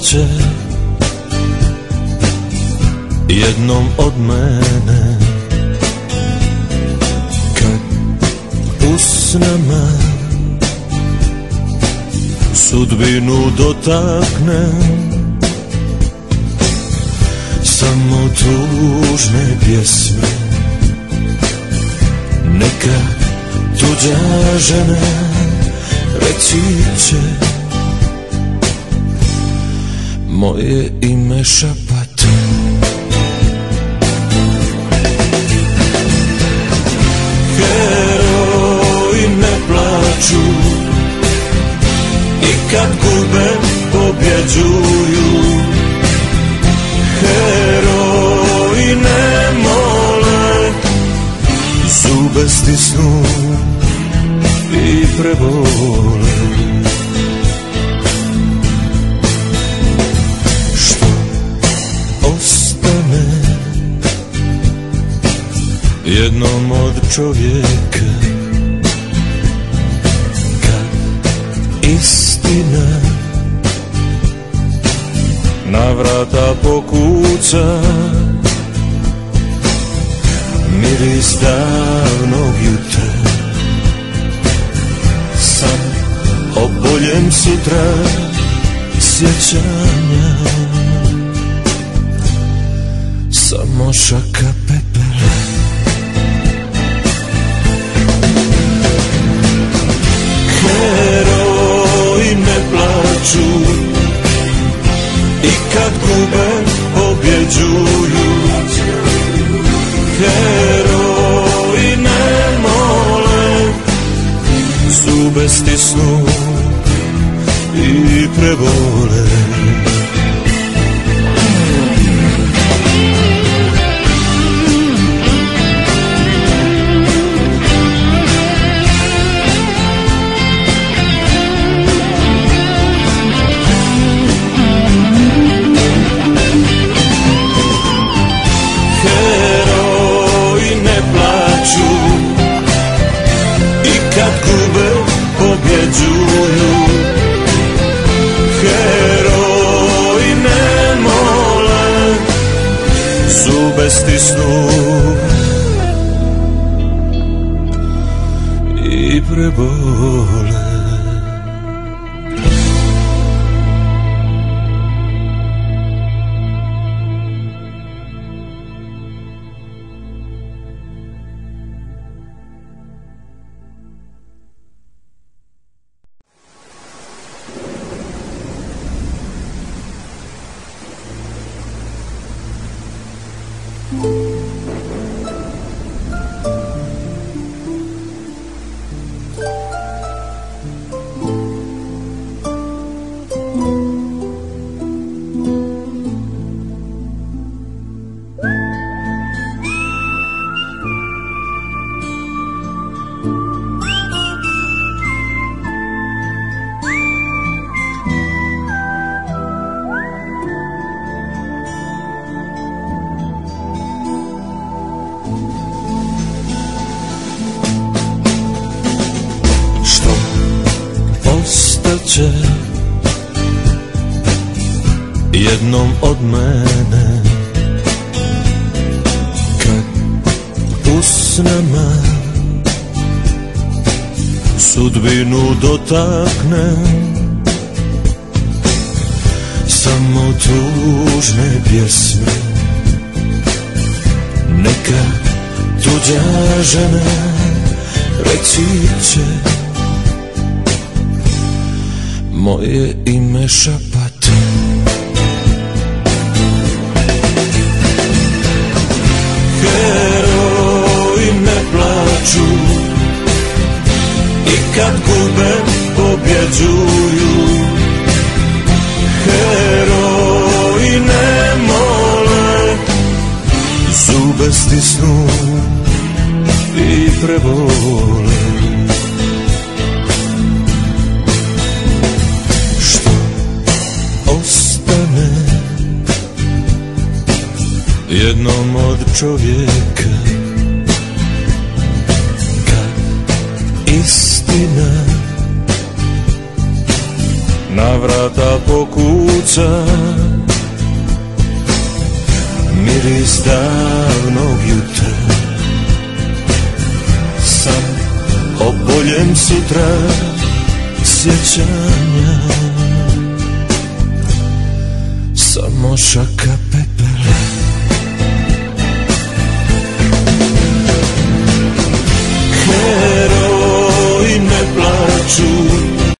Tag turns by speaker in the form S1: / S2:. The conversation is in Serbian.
S1: će jednom od mene kad usnama sudbinu dotakne, samo tužne pjesme neka tuđa žena reći će, moje ime šapate. Heroji ne plaču i kad gube pobjeđuju, heroji ne mole, zube stisnu i prebole. Što ostane jednom od čovjeka kad istina na vrata pokuca, miris davnog jutra, san o boljem sutra, sjećanja, samo šaka pepela. Heroji ne plaču i kad gube pobjeđuju, heroji ne mole, zube stisnu i prebole. Kad gube pobjeđuju, heroji ne mole, zube stisnu i prebole. Ostaće jednom od mene kad usnama sudbinu dotakne, samo tužne pjesme neka tuđa žena reći će, moje ime šapate. Heroji ne plaču i kad gube pobjeđuju, heroji ne mole, zube stisnu i prebole. Jednom od čovjeka kad istina na vrata pokuca, kuca, miris davnog jutra, san o boljem sutra, sjećanja, samo šaka